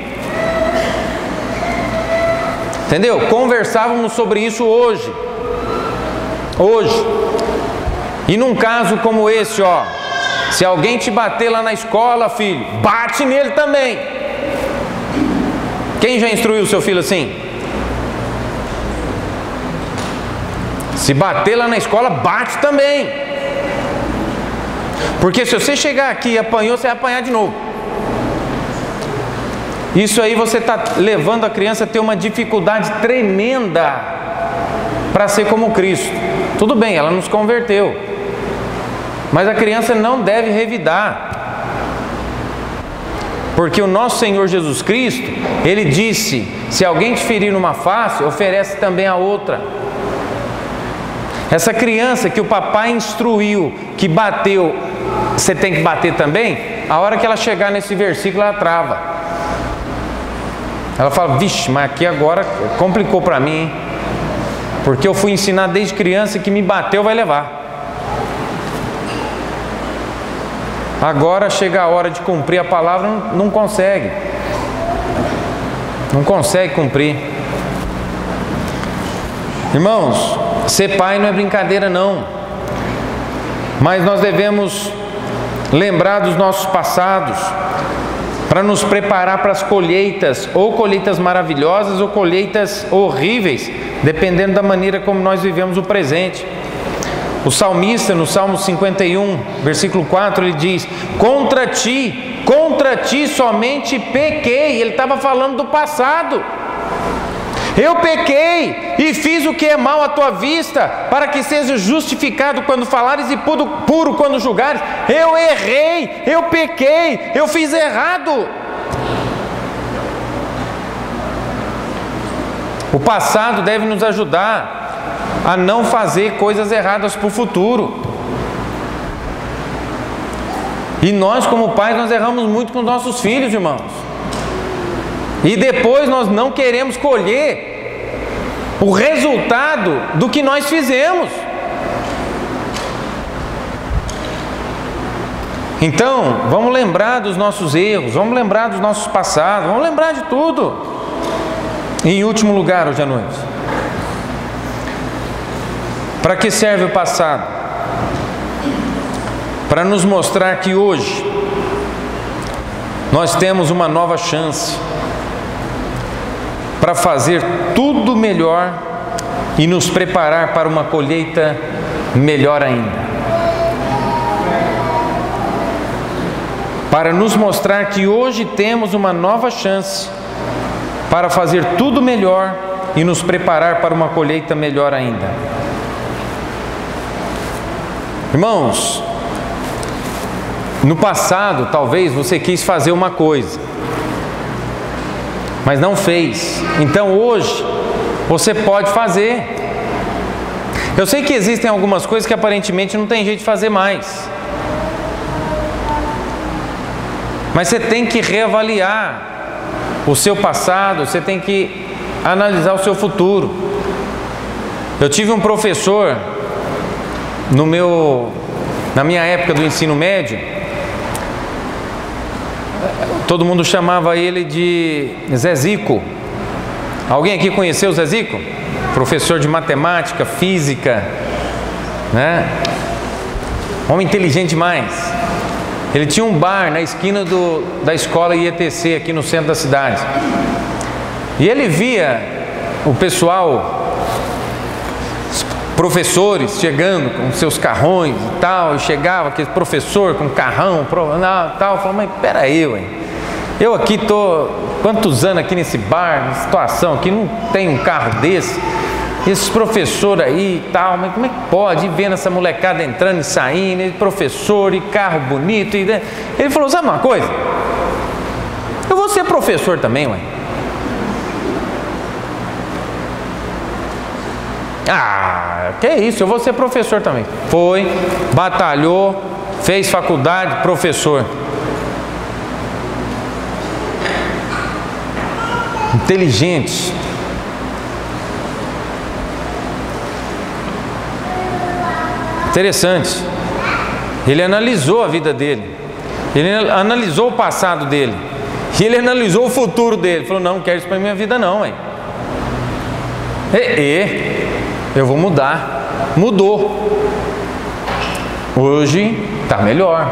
Entendeu? Conversávamos sobre isso hoje. E num caso como esse, se alguém te bater lá na escola, filho, bate nele também. Quem já instruiu o seu filho assim? Se bater lá na escola, bate também. Porque se você chegar aqui e apanhou, você vai apanhar de novo. Isso aí você está levando a criança a ter uma dificuldade tremenda para ser como Cristo. Tudo bem, ela não se converteu, mas a criança não deve revidar. Porque o nosso Senhor Jesus Cristo, Ele disse, se alguém te ferir numa face, oferece também a outra. Essa criança que o papai instruiu, que bateu, você tem que bater também, a hora que ela chegar nesse versículo, ela trava. Ela fala, vixe, mas aqui agora complicou para mim, hein? Porque eu fui ensinar desde criança que me bateu vai levar. Agora chega a hora de cumprir a palavra, não consegue. Não consegue cumprir. Irmãos, ser pai não é brincadeira não. Mas nós devemos lembrar dos nossos passados para nos preparar para as colheitas, ou colheitas maravilhosas ou colheitas horríveis, dependendo da maneira como nós vivemos o presente. O salmista, no Salmo 51, versículo 4, ele diz, contra ti somente pequei. Ele estava falando do passado. Eu pequei e fiz o que é mal à tua vista, para que seja justificado quando falares e puro quando julgares. Eu errei, eu pequei, eu fiz errado. O passado deve nos ajudar a não fazer coisas erradas para o futuro. E nós, como pais, nós erramos muito com os nossos filhos, irmãos. E depois nós não queremos colher o resultado do que nós fizemos. Então, vamos lembrar dos nossos erros, vamos lembrar dos nossos passados, vamos lembrar de tudo. E em último lugar, hoje à noite, para que serve o passado? Para nos mostrar que hoje nós temos uma nova chance para fazer tudo melhor e nos preparar para uma colheita melhor ainda. Para nos mostrar que hoje temos uma nova chance para fazer tudo melhor e nos preparar para uma colheita melhor ainda. Irmãos, no passado talvez você quis fazer uma coisa, mas não fez. Então hoje você pode fazer. Eu sei que existem algumas coisas que aparentemente não tem jeito de fazer mais, mas você tem que reavaliar. o seu passado, você tem que analisar o seu futuro. Eu tive um professor na minha época do ensino médio, todo mundo chamava ele de Zezico. Alguém aqui conheceu o Zezico? Professor de matemática, física, né? Homem inteligente demais. Ele tinha um bar na esquina da escola IETC, aqui no centro da cidade. E ele via o pessoal, os professores chegando com seus carrões e tal, e chegava aquele professor com carrão, tal, falou, mas peraí, ué, eu aqui tô quantos anos aqui nesse bar, nessa situação aqui, não tem um carro desse, esses professores aí e tal, mas como é que pode ir vendo essa molecada entrando e saindo, e professor, e carro bonito, e... Ele falou, sabe uma coisa? Eu vou ser professor também, ué. Ah, que isso, eu vou ser professor também. Foi, batalhou, fez faculdade, professor. Inteligente. Interessante. Ele analisou a vida dele. Ele analisou o passado dele. E ele analisou o futuro dele. Falou, não quero isso para minha vida não, hein? Eu vou mudar. Mudou. Hoje está melhor.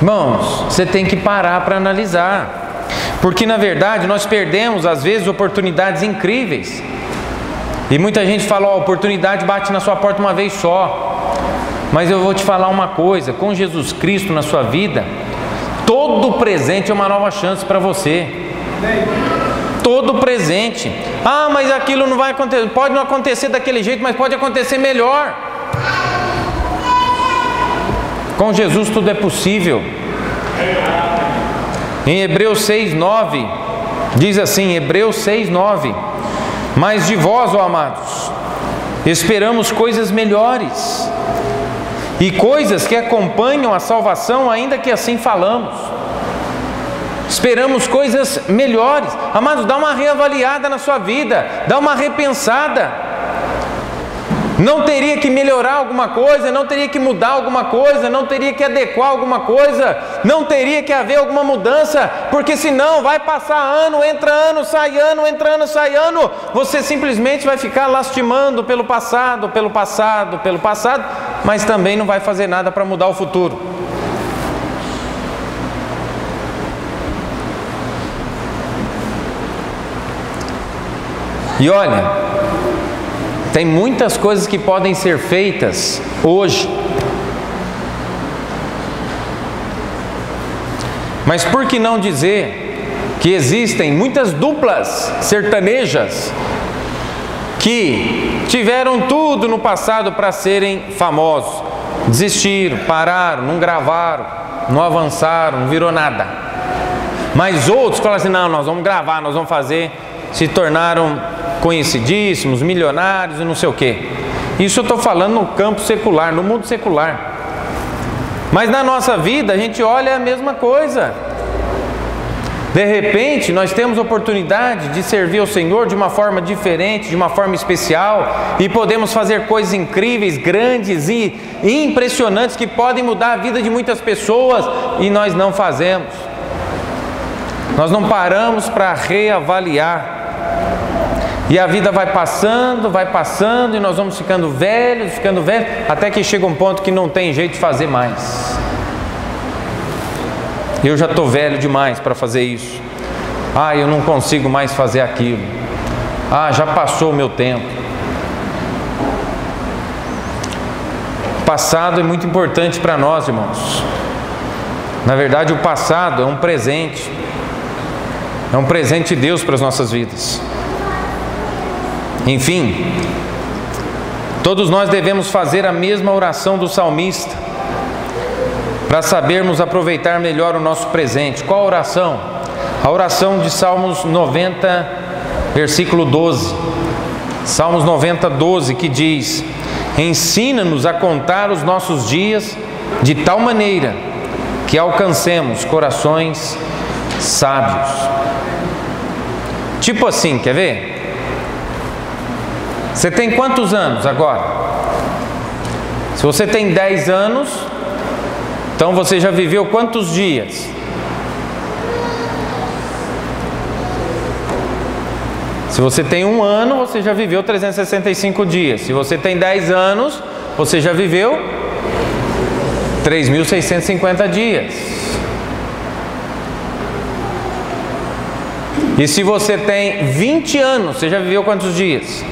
Irmãos, você tem que parar para analisar. Porque na verdade nós perdemos às vezes oportunidades incríveis. E muita gente fala, a oportunidade bate na sua porta uma vez só. Mas eu vou te falar uma coisa, com Jesus Cristo na sua vida, todo presente é uma nova chance para você. Todo presente. Ah, mas aquilo não vai acontecer. Pode não acontecer daquele jeito, mas pode acontecer melhor. Com Jesus tudo é possível. Em Hebreus 6:9 diz assim, Hebreus 6:9: mas de vós, ó amados, esperamos coisas melhores e coisas que acompanham a salvação, ainda que assim falamos. Esperamos coisas melhores. Amados, dá uma reavaliada na sua vida, dá uma repensada. Não teria que melhorar alguma coisa, não teria que mudar alguma coisa, não teria que adequar alguma coisa, não teria que haver alguma mudança, porque senão vai passar ano, entra ano, sai ano, entra ano, sai ano, você simplesmente vai ficar lastimando pelo passado, mas também não vai fazer nada para mudar o futuro. E olha, tem muitas coisas que podem ser feitas hoje. Mas por que não dizer que existem muitas duplas sertanejas que tiveram tudo no passado para serem famosos, desistiram, pararam, não gravaram, não avançaram, não virou nada. Mas outros falaram assim, não, nós vamos gravar, nós vamos fazer, se tornaram conhecidíssimos, milionários e não sei o que. Isso eu estou falando no campo secular, no mundo secular. Mas na nossa vida a gente olha a mesma coisa. De repente nós temos oportunidade de servir ao Senhor de uma forma diferente, de uma forma especial, e podemos fazer coisas incríveis, grandes e impressionantes que podem mudar a vida de muitas pessoas, e nós não fazemos. Nós não paramos para reavaliar. E a vida vai passando, e nós vamos ficando velhos, até que chega um ponto que não tem jeito de fazer mais. Eu já estou velho demais para fazer isso. Ah, eu não consigo mais fazer aquilo. Ah, já passou o meu tempo. O passado é muito importante para nós, irmãos. Na verdade, o passado é um presente. É um presente de Deus para as nossas vidas. Enfim, todos nós devemos fazer a mesma oração do salmista, para sabermos aproveitar melhor o nosso presente. Qual a oração? A oração de Salmos 90, versículo 12. Salmos 90, 12, que diz: ensina-nos a contar os nossos dias de tal maneira que alcancemos corações sábios. Tipo assim, quer ver? Você tem quantos anos agora? Se você tem 10 anos, então você já viveu quantos dias? Se você tem 1 ano, você já viveu 365 dias. Se você tem 10 anos, você já viveu 3.650 dias. E se você tem 20 anos, você já viveu quantos dias?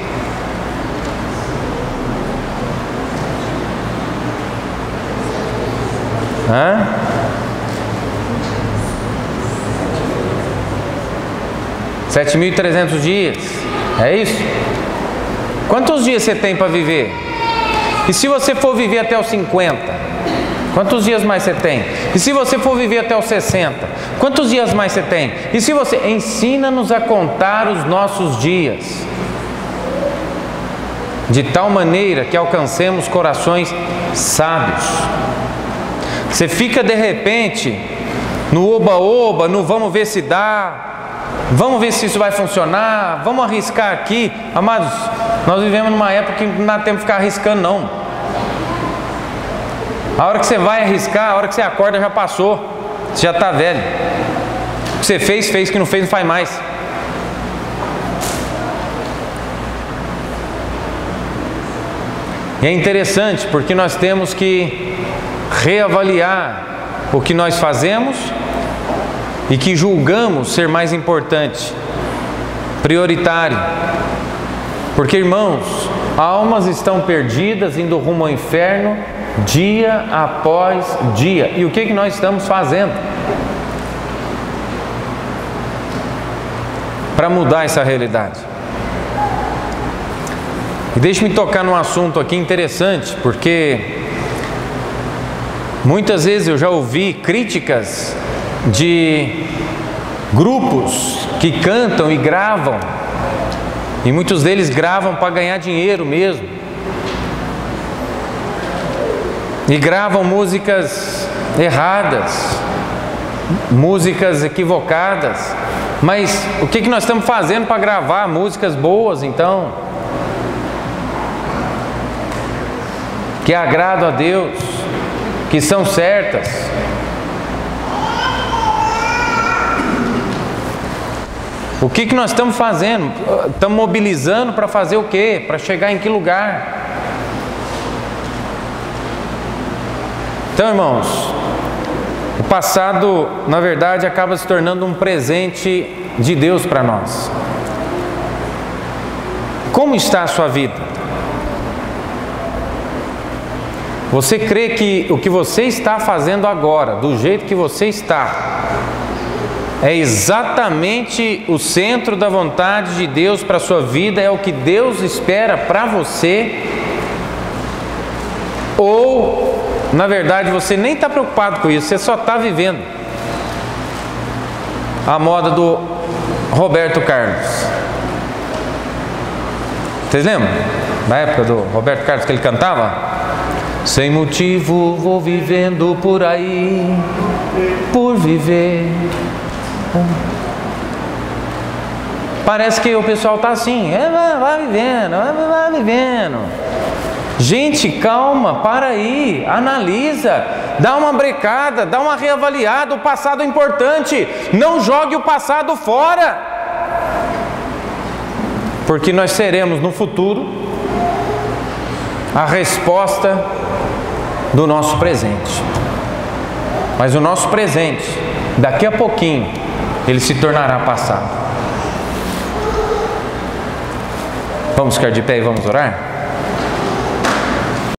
Hã? 7.300 dias. É isso? Quantos dias você tem para viver? E se você for viver até os 50? Quantos dias mais você tem? E se você for viver até os 60? Quantos dias mais você tem? E se você... Ensina-nos a contar os nossos dias, de tal maneira que alcancemos corações sábios. Você fica de repente no oba-oba, no vamos ver se dá, vamos ver se isso vai funcionar, vamos arriscar aqui. Amados, nós vivemos numa época que não dá tempo de ficar arriscando não. A hora que você vai arriscar, a hora que você acorda já passou, você já está velho. O que você fez, fez, o que não fez, não faz mais. E é interessante porque nós temos que reavaliar o que nós fazemos e que julgamos ser mais importante, prioritário. Porque, irmãos, almas estão perdidas, indo rumo ao inferno, dia após dia. E o que nós estamos fazendo para mudar essa realidade? E deixe-me tocar num assunto aqui interessante, porque muitas vezes eu já ouvi críticas de grupos que cantam e gravam, e muitos deles gravam para ganhar dinheiro mesmo, e gravam músicas erradas, músicas equivocadas. Mas o que nós estamos fazendo para gravar músicas boas então? Que agradam a Deus, que são certas. O que nós estamos fazendo? Estamos mobilizando para fazer o quê? Para chegar em que lugar? Então, irmãos, o passado, na verdade, acaba se tornando um presente de Deus para nós. Como está a sua vida? Você crê que o que você está fazendo agora, do jeito que você está, é exatamente o centro da vontade de Deus para a sua vida? É o que Deus espera para você? Ou, na verdade, você nem está preocupado com isso, você só está vivendo a moda do Roberto Carlos? Vocês lembram da época do Roberto Carlos que ele cantava? Sem motivo vou vivendo por aí, por viver. Parece que o pessoal está assim, vai vivendo. Gente, calma, para aí, analisa, dá uma brecada, dá uma reavaliada. O passado é importante, não jogue o passado fora, porque nós seremos no futuro a resposta do nosso presente. Mas o nosso presente, daqui a pouquinho, ele se tornará passado. Vamos ficar de pé e vamos orar?